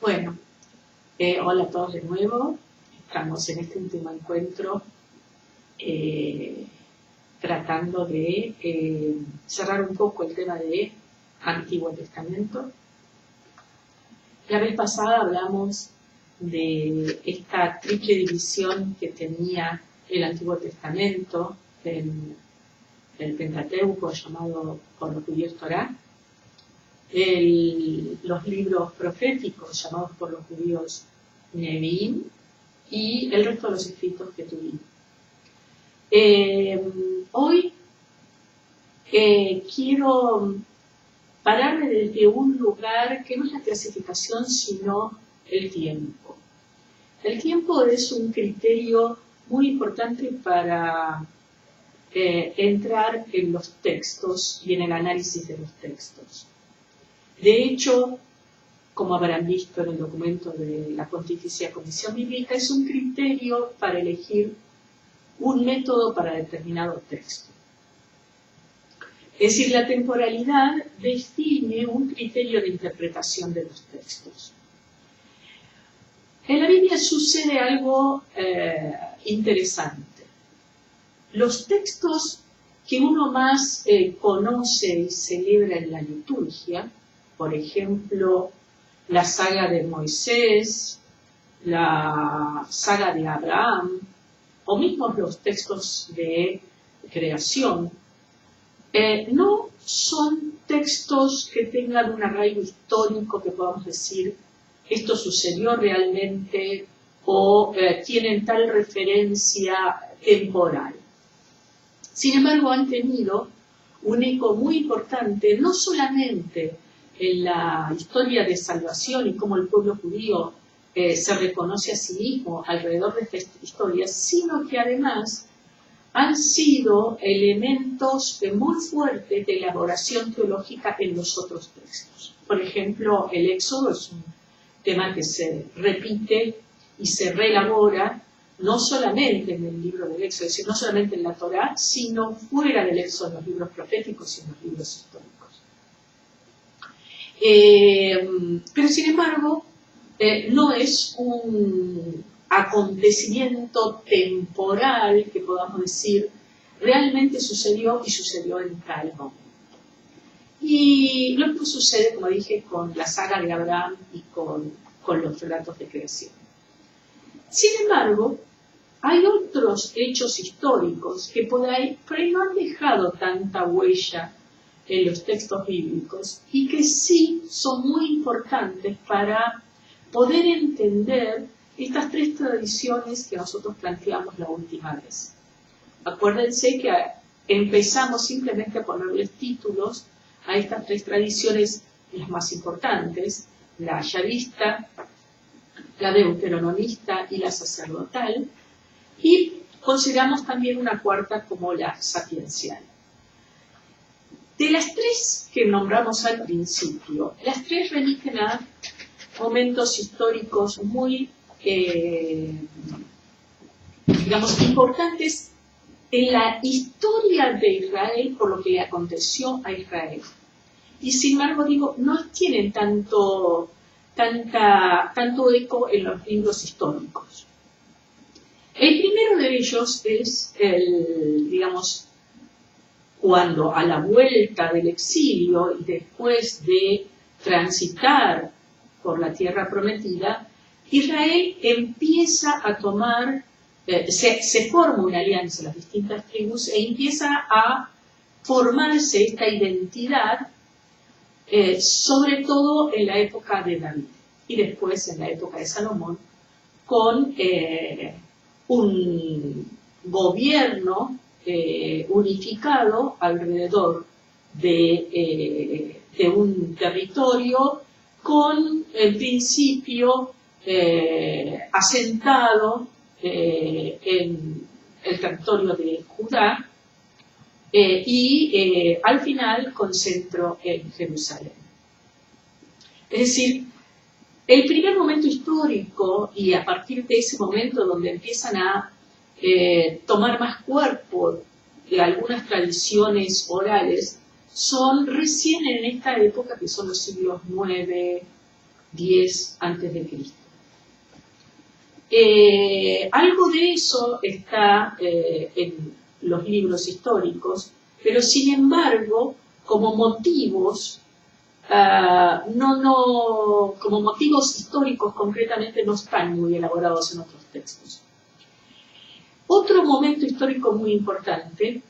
Bueno, hola a todos de nuevo. Estamos en este último encuentro tratando de cerrar un poco el tema de Antiguo Testamento. La vez pasada hablamos de esta triple división que tenía el Antiguo Testamento en el Pentateuco, llamado por los judíos Torá, los libros proféticos llamados por los judíos Nevi'im y el resto de los escritos que tuvimos. Hoy quiero pararme desde un lugar que no es la clasificación, sino el tiempo. El tiempo es un criterio muy importante para entrar en los textos y en el análisis de los textos. De hecho, como habrán visto en el documento de la Pontificia Comisión Bíblica, es un criterio para elegir un método para determinado texto. Es decir, la temporalidad define un criterio de interpretación de los textos. En la Biblia sucede algo interesante. Los textos que uno más conoce y celebra en la liturgia, por ejemplo, la saga de Moisés, la saga de Abraham, o mismo los textos de creación, no son textos que tengan un arraigo histórico que podamos decir esto sucedió realmente o tienen tal referencia temporal. Sin embargo, han tenido un eco muy importante, no solamente en la historia de salvación y cómo el pueblo judío se reconoce a sí mismo alrededor de esta historia, sino que además han sido elementos muy fuertes de elaboración teológica en los otros textos. Por ejemplo, el Éxodo es un tema que se repite y se reelabora no solamente en el libro del Éxodo, es decir, no solamente en la Torá, sino fuera del Éxodo, en los libros proféticos y en los libros históricos. Pero sin embargo, no es un acontecimiento temporal que podamos decir realmente sucedió y sucedió en tal momento. Y lo mismo sucede, como dije, con la saga de Abraham y con los relatos de creación. Sin embargo, hay otros hechos históricos que por ahí no han dejado tanta huella en los textos bíblicos y que sí son muy importantes para poder entender estas tres tradiciones que nosotros planteamos la última vez. Acuérdense que empezamos simplemente a ponerles títulos a estas tres tradiciones, las más importantes, la yavista, la deuteronomista y la sacerdotal, y consideramos también una cuarta como la sapiencial. De las tres que nombramos al principio, las tres remiten a momentos históricos muy, importantes en la historia de Israel por lo que le aconteció a Israel. Y sin embargo, no tienen tanto eco en los libros históricos. El primero de ellos es cuando a la vuelta del exilio y después de transitar por la tierra prometida, Israel empieza a tomar, se forma una alianza en las distintas tribus e empieza a formarse esta identidad, sobre todo en la época de David y después en la época de Salomón, con un gobierno unificado alrededor de un territorio con el principio asentado en el territorio de Judá y al final con centro en Jerusalén. Es decir, el primer momento histórico y a partir de ese momento donde empiezan a tomar más cuerpo de algunas tradiciones orales son recién en esta época que son los siglos 9, 10 a.C. Algo de eso está en los libros históricos, pero sin embargo, como motivos, como motivos históricos concretamente no están muy elaborados en otros textos. Otro momento histórico muy importante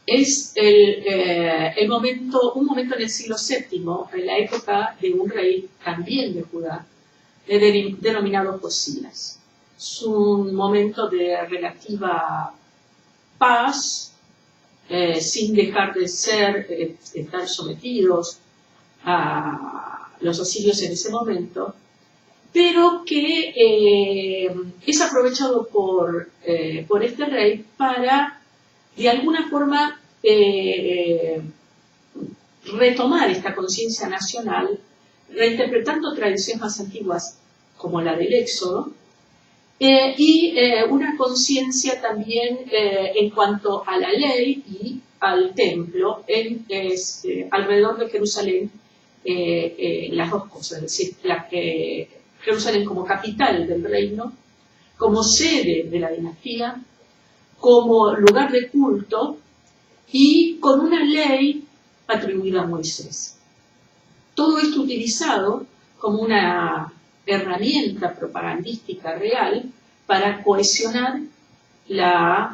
es un momento en el siglo VII, en la época de un rey también de Judá, denominado Josías. Es un momento de relativa paz, sin dejar de estar sometidos a los asirios en ese momento, pero que es aprovechado por este rey para, de alguna forma, retomar esta conciencia nacional, reinterpretando tradiciones más antiguas como la del Éxodo, y una conciencia también en cuanto a la ley y al templo alrededor de Jerusalén, las dos cosas, es decir, Jerusalén como capital del reino, como sede de la dinastía, como lugar de culto y con una ley atribuida a Moisés. Todo esto utilizado como una herramienta propagandística real para cohesionar esta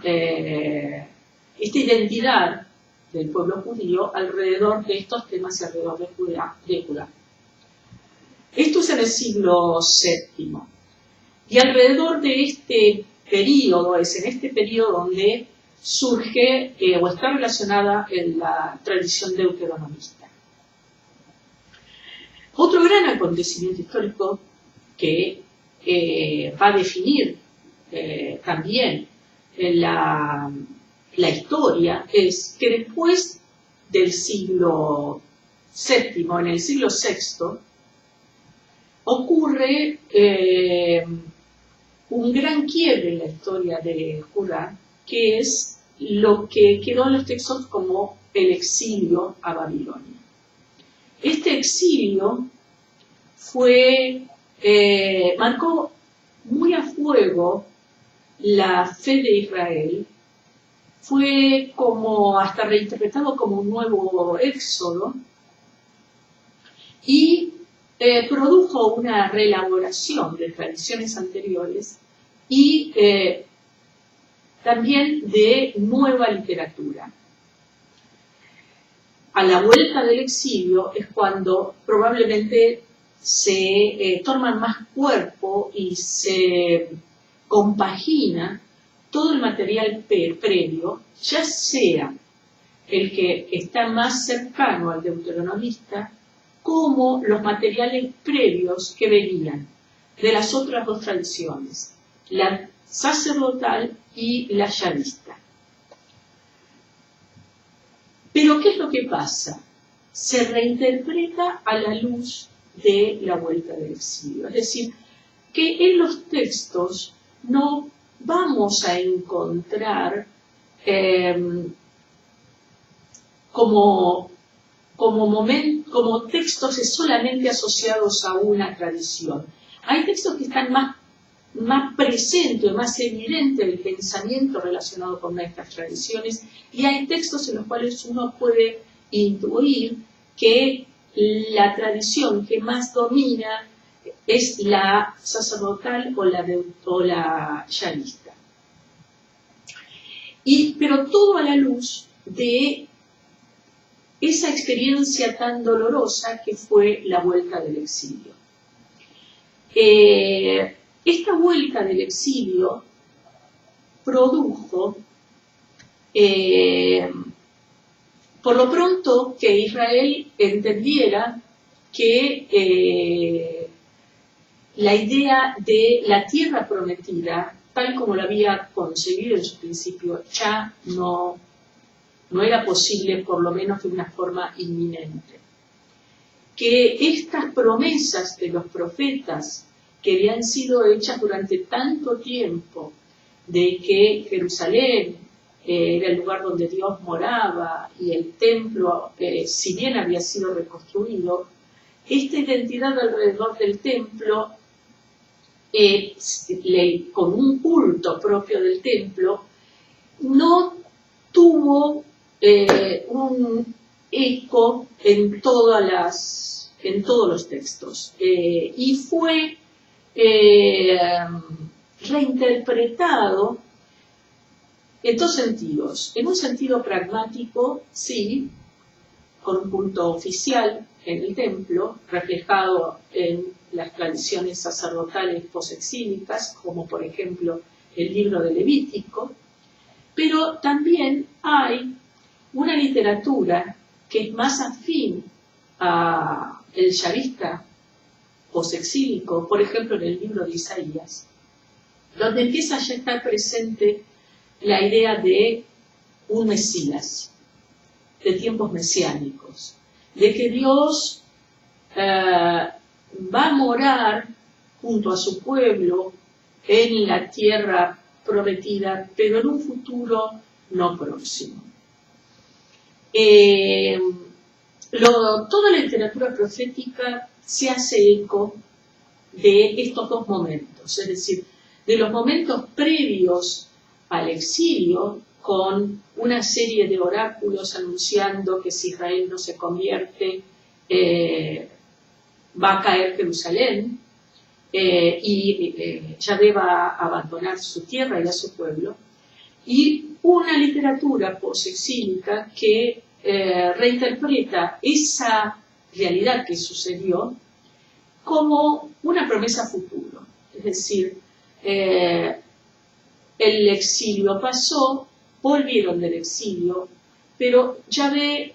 identidad del pueblo judío alrededor de estos temas y alrededor de Judá. Esto es en el siglo VII. Y alrededor de este periodo, es en este periodo donde surge o está relacionada en la tradición deuteronomista. Otro gran acontecimiento histórico que va a definir también la historia es que después del siglo VII, en el siglo VI, ocurre un gran quiebre en la historia de Judá, que es lo que quedó en los textos como el exilio a Babilonia. Este exilio marcó muy a fuego la fe de Israel, fue como hasta reinterpretado como un nuevo éxodo y produjo una reelaboración de tradiciones anteriores y también de nueva literatura. A la vuelta del exilio es cuando probablemente se toma más cuerpo y se compagina todo el material previo, ya sea el que está más cercano al deuteronomista, como los materiales previos que venían de las otras dos tradiciones, la sacerdotal y la yavista. Pero ¿qué es lo que pasa? Se reinterpreta a la luz de la vuelta del exilio. Es decir, que en los textos no vamos a encontrar como textos solamente asociados a una tradición. Hay textos que están más presentes, más evidente el pensamiento relacionado con estas tradiciones, y hay textos en los cuales uno puede intuir que la tradición que más domina es la sacerdotal o la yavista. Pero todo a la luz de esa experiencia tan dolorosa que fue la vuelta del exilio. Esta vuelta del exilio produjo, por lo pronto, que Israel entendiera que la idea de la tierra prometida, tal como la había concebido en su principio, ya no era posible, por lo menos de una forma inminente. Que estas promesas de los profetas que habían sido hechas durante tanto tiempo, de que Jerusalén era el lugar donde Dios moraba y el templo, si bien había sido reconstruido, esta identidad alrededor del templo, con un culto propio del templo, no tuvo un eco en todos los textos y fue reinterpretado en dos sentidos. En un sentido pragmático, sí, con un culto oficial en el templo, reflejado en las tradiciones sacerdotales posexílicas, como por ejemplo el libro de Levítico, pero también hay una literatura que es más afín al yavista posexílico, por ejemplo en el libro de Isaías, donde empieza ya a estar presente la idea de un Mesías, de tiempos mesiánicos, de que Dios va a morar junto a su pueblo en la tierra prometida, pero en un futuro no próximo. Toda la literatura profética se hace eco de estos dos momentos, es decir, de los momentos previos al exilio, con una serie de oráculos anunciando que si Israel no se convierte, va a caer Jerusalén, y Yahvé va a abandonar su tierra y a su pueblo, y una literatura posexílica que reinterpreta esa realidad que sucedió como una promesa futuro. Es decir, el exilio pasó, volvieron del exilio, pero Yahvé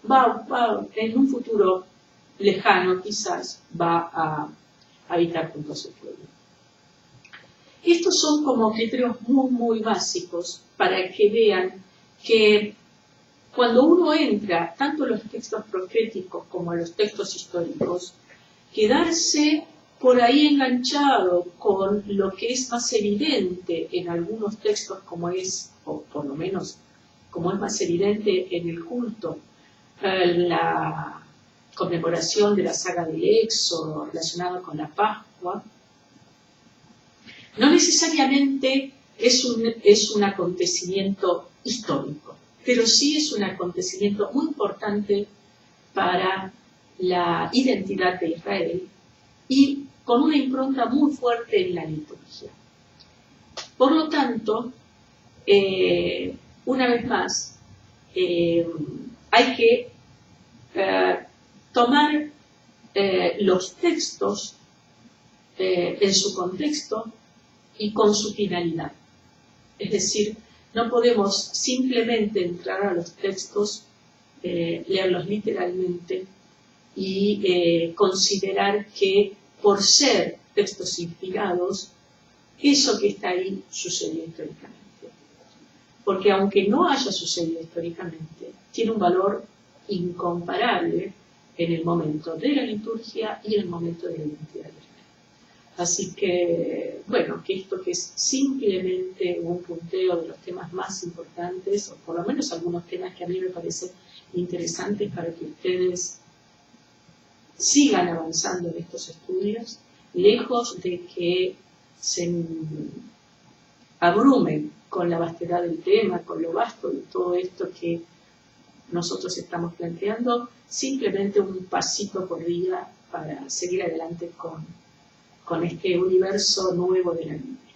va en un futuro lejano quizás va a habitar junto a su pueblo. Estos son como criterios muy, muy básicos para que vean que cuando uno entra tanto en los textos proféticos como en los textos históricos, quedarse por ahí enganchado con lo que es más evidente en algunos textos, como es, o por lo menos como es más evidente en el culto, la conmemoración de la saga del Éxodo relacionada con la Pascua, no necesariamente es un acontecimiento histórico, pero sí es un acontecimiento muy importante para la identidad de Israel y con una impronta muy fuerte en la liturgia. Por lo tanto, una vez más, hay que tomar los textos en su contexto y con su finalidad. Es decir, no podemos simplemente entrar a los textos, leerlos literalmente y considerar que por ser textos inspirados, eso que está ahí sucedió históricamente. Porque aunque no haya sucedido históricamente, tiene un valor incomparable en el momento de la liturgia y en el momento de la identidad de Israel. Así que, bueno, que esto que es simplemente un punteo de los temas más importantes, o por lo menos algunos temas que a mí me parecen interesantes para que ustedes sigan avanzando en estos estudios, lejos de que se abrumen con la vastedad del tema, con lo vasto de todo esto que nosotros estamos planteando, simplemente un pasito por día para seguir adelante con este universo nuevo de la Biblia.